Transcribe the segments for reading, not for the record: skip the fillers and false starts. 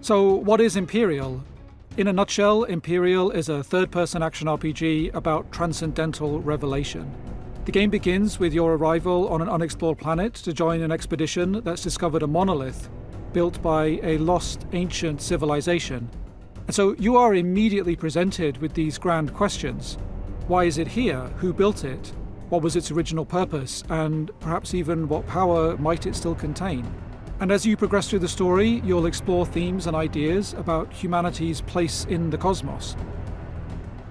So what is Empyreal? In a nutshell, Empyreal is a third-person action RPG about transcendental revelation. The game begins with your arrival on an unexplored planet to join an expedition that's discovered a monolith built by a lost ancient civilization. And so you are immediately presented with these grand questions. Why is it here? Who built it? What was its original purpose? And perhaps even what power might it still contain? And as you progress through the story, you'll explore themes and ideas about humanity's place in the cosmos.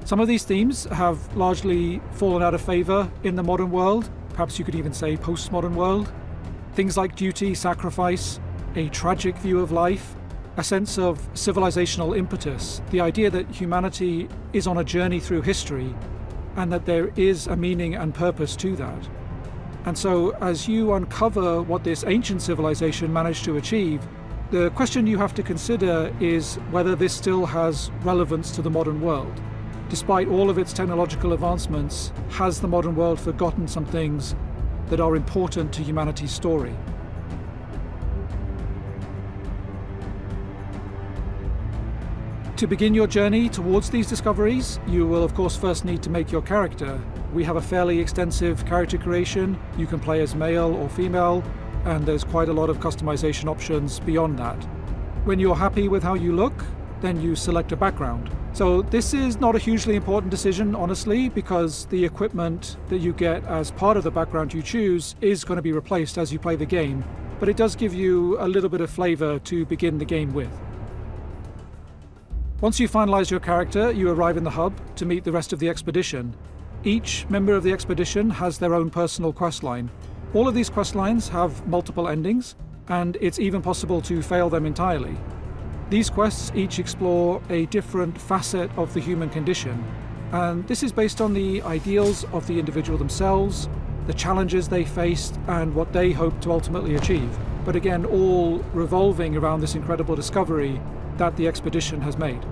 Some of these themes have largely fallen out of favor in the modern world, perhaps you could even say postmodern world. Things like duty, sacrifice, a tragic view of life, a sense of civilizational impetus, the idea that humanity is on a journey through history and that there is a meaning and purpose to that. And so as you uncover what this ancient civilization managed to achieve, the question you have to consider is whether this still has relevance to the modern world. Despite all of its technological advancements, has the modern world forgotten some things that are important to humanity's story? To begin your journey towards these discoveries, you will of course first need to make your character. We have a fairly extensive character creation. You can play as male or female, and there's quite a lot of customization options beyond that. When you're happy with how you look, then you select a background. So this is not a hugely important decision, honestly, because the equipment that you get as part of the background you choose is going to be replaced as you play the game, but it does give you a little bit of flavor to begin the game with. Once you finalize your character, you arrive in the hub to meet the rest of the expedition. Each member of the expedition has their own personal questline. All of these questlines have multiple endings, and it's even possible to fail them entirely. These quests each explore a different facet of the human condition, and this is based on the ideals of the individual themselves, the challenges they faced, and what they hope to ultimately achieve. But again, all revolving around this incredible discovery that the expedition has made.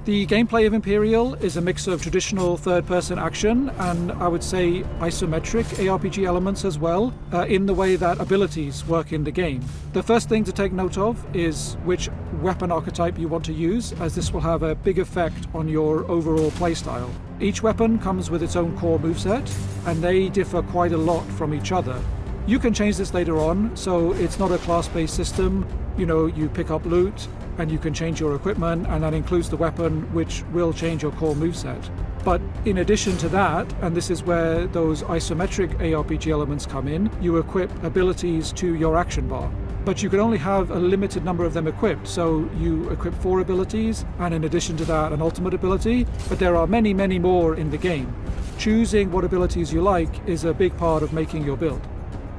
The gameplay of Empyreal is a mix of traditional third-person action and I would say isometric ARPG elements as well, in the way that abilities work in the game. The first thing to take note of is which weapon archetype you want to use, as this will have a big effect on your overall playstyle. Each weapon comes with its own core moveset, and they differ quite a lot from each other. You can change this later on, so it's not a class-based system. You know, you pick up loot, and you can change your equipment, and that includes the weapon, which will change your core moveset. But in addition to that, and this is where those isometric ARPG elements come in, you equip abilities to your action bar. But you can only have a limited number of them equipped, so you equip 4 abilities, and in addition to that, an ultimate ability, but there are many, many more in the game. Choosing what abilities you like is a big part of making your build.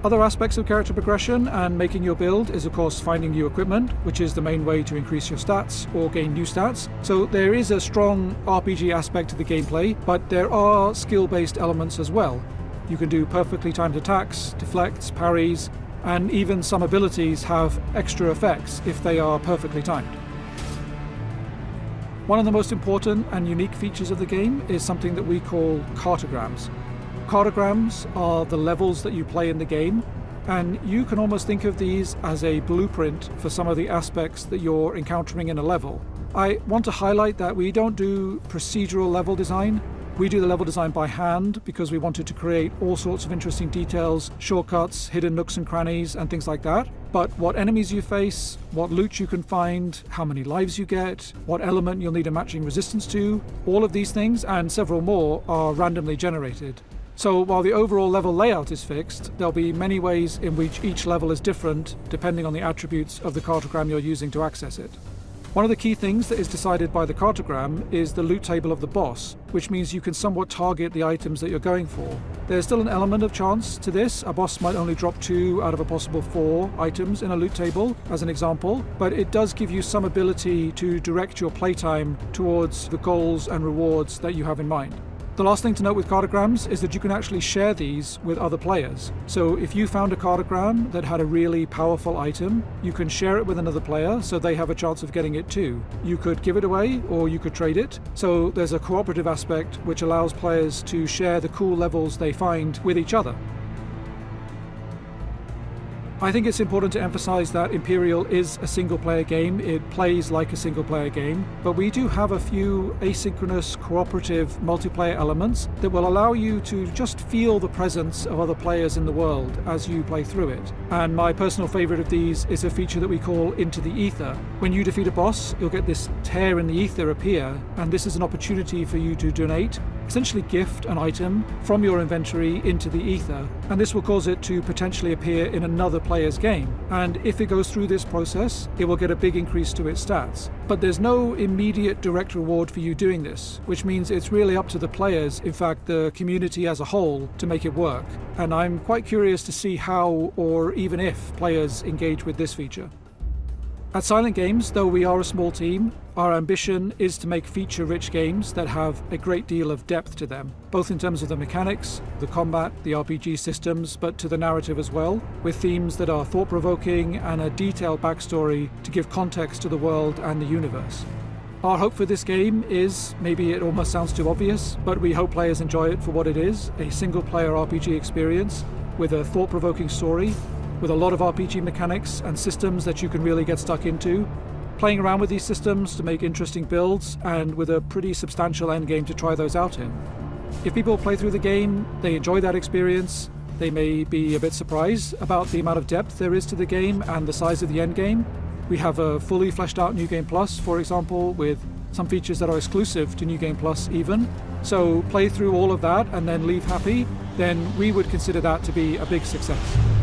Other aspects of character progression and making your build is of course finding new equipment, which is the main way to increase your stats or gain new stats. So there is a strong RPG aspect to the gameplay, but there are skill-based elements as well. You can do perfectly timed attacks, deflects, parries, and even some abilities have extra effects if they are perfectly timed. One of the most important and unique features of the game is something that we call cartograms. Cartograms are the levels that you play in the game, and you can almost think of these as a blueprint for some of the aspects that you're encountering in a level. I want to highlight that we don't do procedural level design. We do the level design by hand because we wanted to create all sorts of interesting details, shortcuts, hidden nooks and crannies, and things like that. But what enemies you face, what loot you can find, how many lives you get, what element you'll need a matching resistance to, all of these things and several more are randomly generated. So while the overall level layout is fixed, there'll be many ways in which each level is different depending on the attributes of the cartogram you're using to access it. One of the key things that is decided by the cartogram is the loot table of the boss, which means you can somewhat target the items that you're going for. There's still an element of chance to this. A boss might only drop 2 out of a possible 4 items in a loot table, as an example, but it does give you some ability to direct your playtime towards the goals and rewards that you have in mind. The last thing to note with cartograms is that you can actually share these with other players. So if you found a cartogram that had a really powerful item, you can share it with another player so they have a chance of getting it too. You could give it away or you could trade it. So there's a cooperative aspect which allows players to share the cool levels they find with each other. I think it's important to emphasize that Empyreal is a single-player game. It plays like a single-player game, but we do have a few asynchronous, cooperative multiplayer elements that will allow you to just feel the presence of other players in the world as you play through it. And my personal favorite of these is a feature that we call Into the Ether. When you defeat a boss, you'll get this tear in the ether appear, and this is an opportunity for you to donate, essentially gift an item from your inventory into the ether, and this will cause it to potentially appear in another player's game. And if it goes through this process, it will get a big increase to its stats. But there's no immediate direct reward for you doing this, which means it's really up to the players, in fact the community as a whole, to make it work. And I'm quite curious to see how, or even if, players engage with this feature. At Silent Games, though we are a small team, our ambition is to make feature-rich games that have a great deal of depth to them, both in terms of the mechanics, the combat, the RPG systems, but to the narrative as well, with themes that are thought-provoking and a detailed backstory to give context to the world and the universe. Our hope for this game is, maybe it almost sounds too obvious, but we hope players enjoy it for what it is, a single-player RPG experience with a thought-provoking story, with a lot of RPG mechanics and systems that you can really get stuck into, playing around with these systems to make interesting builds, and with a pretty substantial endgame to try those out in. If people play through the game, they enjoy that experience, they may be a bit surprised about the amount of depth there is to the game and the size of the endgame. We have a fully fleshed out New Game Plus, for example, with some features that are exclusive to New Game Plus even. So play through all of that and then leave happy, then we would consider that to be a big success.